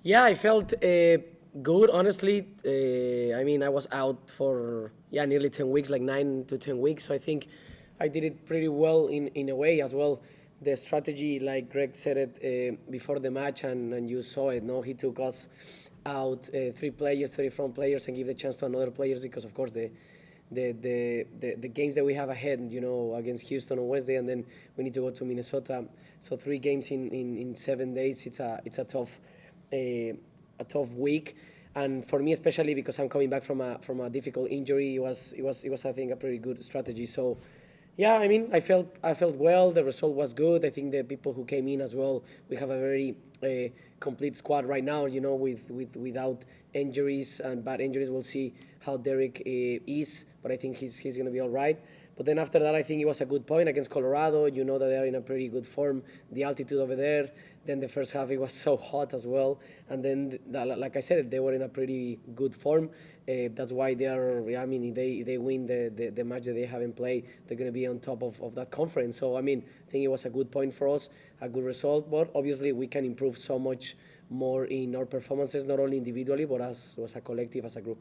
Yeah, I felt good, honestly. I mean, I was out for nearly 10 weeks, like 9 to 10 weeks. So I think I did it pretty well in a way as well. The strategy, like Greg said it before the match, and you saw it. No, he took us out three players, three front players, and give the chance to another players because, of course, the games that we have ahead, against Houston on Wednesday, and then we need to go to Minnesota. So 3 games in 7 days. It's a, a tough week, and for me especially because I'm coming back from a difficult injury. It was I think a pretty good strategy. So yeah, I mean, I felt well. The result was good. I think the people who came in as well. We have a very complete squad right now. Without injuries and bad injuries. We'll see how Derek is, but I think he's going to be all right. But then after that, I think it was a good point against Colorado. You know that they are in a pretty good form. The altitude over there. Then the first half it was so hot as well, and then like I said, they were in a pretty good form. That's why they are. I mean, they win the match that they haven't played, they're going to be on top of that conference. So I mean, I think it was a good point for us, a good result. But obviously, we can improve so much more in our performances, not only individually but as a collective, as a group.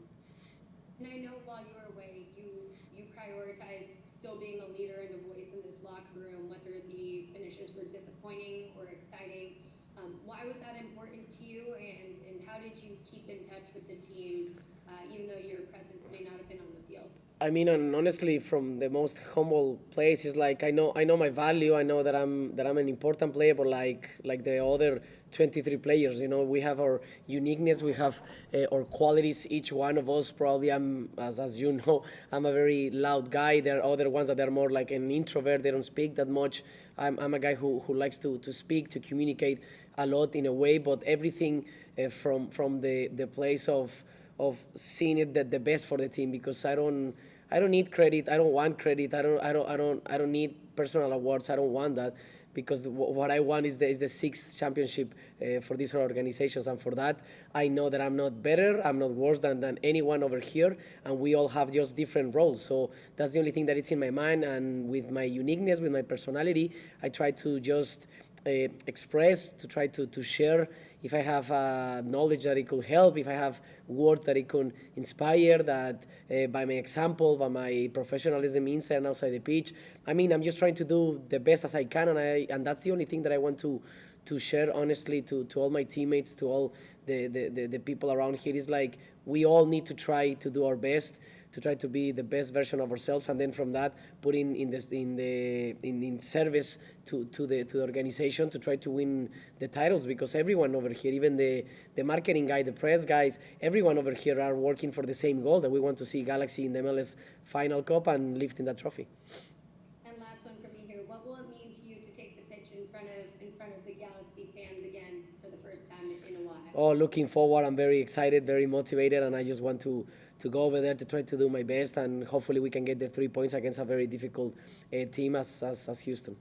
And I know while you were away, you prioritized still being a leader and a voice in this locker room, whether the finishes were disappointing or exciting. Why was that important to you, and how did you keep in touch with the team, even though your presence may not have been on the field? I mean, and honestly, from the most humble place, is like I know my value. I know that I'm an important player, but like the other 23 players, we have our uniqueness, we have our qualities. Each one of us, probably, as you know, I'm a very loud guy. There are other ones that are more like an introvert. They don't speak that much. I'm a guy who likes to speak, to communicate a lot in a way, but everything from the place of seeing it the best for the team, because I don't need credit. I don't want credit. I don't need personal awards. I don't want that, because what I want is the sixth championship for these organizations, and for that I know that I'm not better, I'm not worse than anyone over here, and we all have just different roles. So that's the only thing that is in my mind, and with my uniqueness, with my personality, I try to just express, to try to share. If I have knowledge that it could help, if I have words that it could inspire, that by my example, by my professionalism inside and outside the pitch, I mean, I'm just trying to do the best as I can, and that's the only thing that I want to share honestly to all my teammates, to all the people around here. Is like we all need to try to do our best, to try to be the best version of ourselves, and then from that put in this in service to the organization, to try to win the titles, because everyone over here, even the marketing guy, the press guys, everyone over here are working for the same goal, that we want to see Galaxy in the MLS Final Cup and lifting that trophy. And last one for me here. What will it mean to you to take the pitch in front of the Galaxy fans again for the first time in a while? Oh, looking forward. I'm very excited, very motivated, and I just want to go over there to try to do my best, and hopefully we can get the 3 points against a very difficult team as Houston.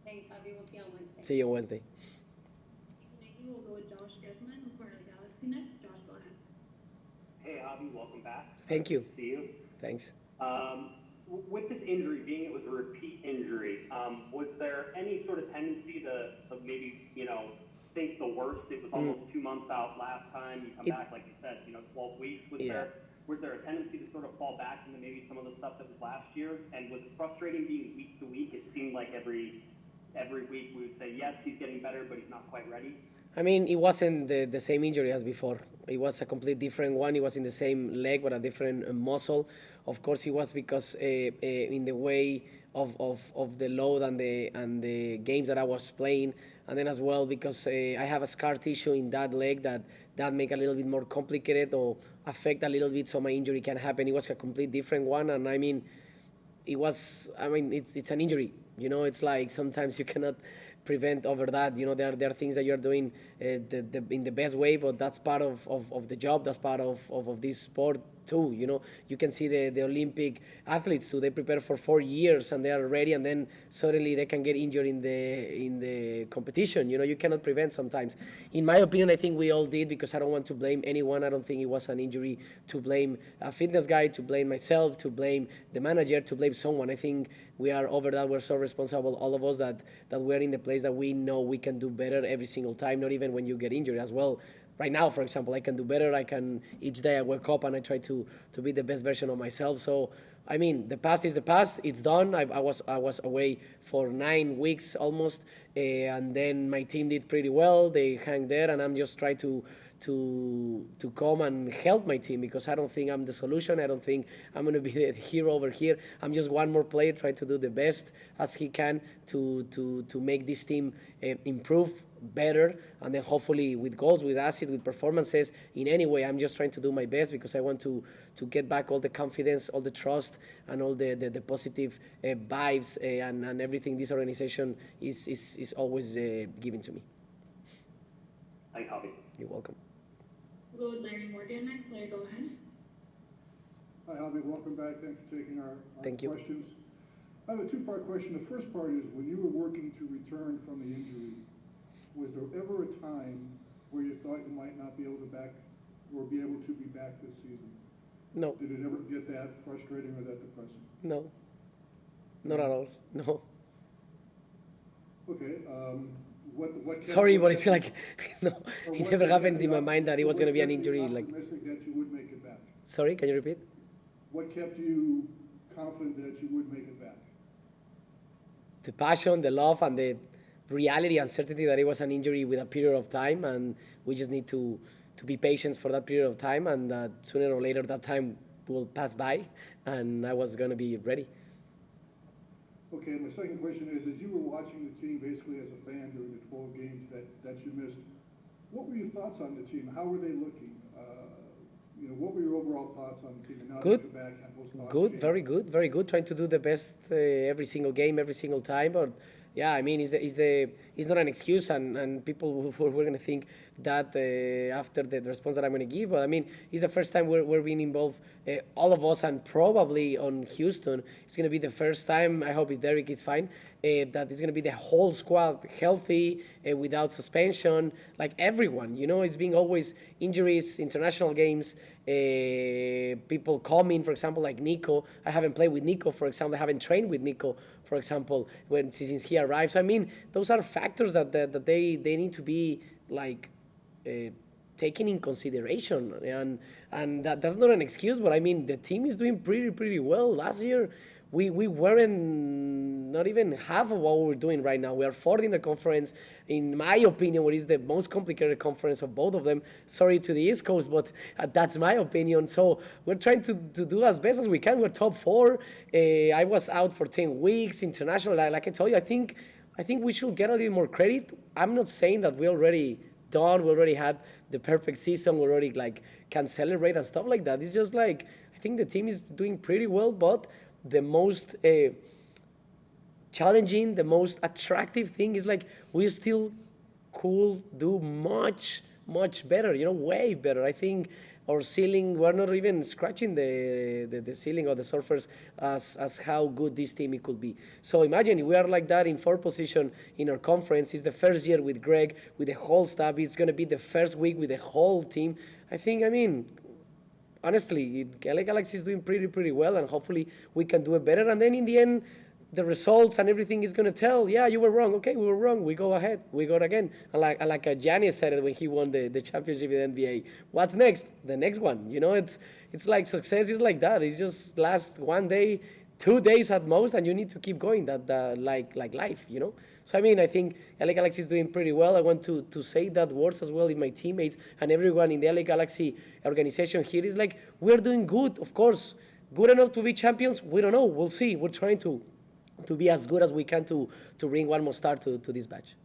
Thanks, Javi. We'll see you on Wednesday. See you on Wednesday. Maybe we'll go with Josh Guzman for the Galaxy next. Josh, go ahead. Hey, Javi, welcome back. Thank you. Good to see you. Thanks. With this injury, being it was a repeat injury, was there any sort of tendency to maybe, think the worst? It was almost 2 months out last time. You come back, like you said, 12 weeks. Yeah. Was there a tendency to sort of fall back into maybe some of the stuff that was last year? And was it frustrating being week to week? It seemed like every week we would say, yes, he's getting better, but he's not quite ready. I mean, it wasn't the same injury as before. It was a complete different one. It was in the same leg, but a different muscle. Of course, it was because in the way of the load and the games that I was playing, and then as well because I have a scar tissue in that leg that make a little bit more complicated, or affect a little bit, so my injury can happen. It was a complete different one, and I mean, it's an injury. It's like sometimes you cannot prevent over that. There are things that you're doing in the best way, but that's part of the job. That's part of this sport. too. You can see the Olympic athletes too. They prepare for 4 years and they are ready, and then suddenly they can get injured in the competition. You cannot prevent sometimes. In my opinion, I think we all did, because I don't want to blame anyone. I don't think it was an injury to blame a fitness guy, to blame myself, to blame the manager, to blame someone. I think we are over that. We're so responsible, all of us, that we're in the place that we know we can do better every single time, not even when you get injured as well. Right now, for example, I can do better. Each day I wake up and I try to be the best version of myself. So, I mean, the past is the past. It's done. I was away for 9 weeks almost, and then my team did pretty well. They hang there, and I'm just trying to come and help my team, because I don't think I'm the solution. I don't think I'm going to be the hero over here. I'm just one more player trying to do the best as he can to make this team improve better, and then hopefully with goals, with assets, with performances. In any way, I'm just trying to do my best, because I want to get back all the confidence, all the trust, and all the positive vibes and everything this organization is always giving to me. Thanks, Javi. You're welcome. We'll go with Larry Morgan next. Larry, go ahead. Hi, Javi. Welcome back. Thanks for taking our Thank you. questions. I have a two-part question. The first part is, when you were working to return from the injury, was there ever a time where you thought you might not be able to be able to be back this season? No, Did it ever get that frustrating or that depressing? no, not at all. No. Okay. What Sorry, but it's kept- like, no, or it what never kept happened you in my mind that it was going to be an kept you injury. Like, optimistic that you would make it back? sorry, can you repeat? What kept you confident that you would make it back? The passion, the love, and the reality and certainty that it was an injury with a period of time, and we just need to be patient for that period of time, and that sooner or later that time will pass by, and I was going to be ready. Okay, my second question is, as you were watching the team basically as a fan during the 12 games that you missed, what were your thoughts on the team? How were they looking? What were your overall thoughts on the team? And now Good. that you're back, have those thoughts Good, changed? very good, very good. Trying to do the best every single game, every single time. But yeah, I mean, it's not an excuse, and people were going to think that after the response that I'm going to give. But I mean, it's the first time we're being involved, all of us, and probably on Houston. It's going to be the first time. I hope if Derek is fine, that it's going to be the whole squad healthy, without suspension, like everyone. It's been always injuries, international games, people coming, for example, like Nico. I haven't played with Nico, for example. I haven't trained with Nico, for example, since he arrived. So I mean, those are factors that they need to be like taken in consideration, and that's not an excuse. But I mean, the team is doing pretty well. Last year, we weren't not even half of what we're doing right now. We are fourth in the conference, in my opinion, what is the most complicated conference of both of them. Sorry to the East Coast, but that's my opinion. So we're trying to do as best as we can. We're top four. I was out for 10 weeks, international. Like I told you, I think we should get a little more credit. I'm not saying that we already done. We already had the perfect season. We already can celebrate and stuff like that. It's just like, I think the team is doing pretty well, but the most challenging, the most attractive thing is we still could do much better, way better. I think our ceiling, we're not even scratching the ceiling or the surface as how good this team it could be. So imagine if we are like that in fourth position in our conference. It's the first year with Greg, with the whole staff. It's going to be the first week with the whole team. Honestly, LA Galaxy is doing pretty well, and hopefully we can do it better. And then in the end, the results and everything is going to tell, yeah, you were wrong. Okay, we were wrong. We go ahead. We go it again. And like Giannis said it when he won the championship in the NBA. What's next? The next one. It's like success is like that. It's just last 1 day, 2 days at most, and you need to keep going. Like life. So I think LA Galaxy is doing pretty well. I want to say that words as well in my teammates and everyone in the LA Galaxy organization here is we're doing good, of course. Good enough to be champions? We don't know. We'll see. We're trying to be as good as we can to bring one more star to this batch.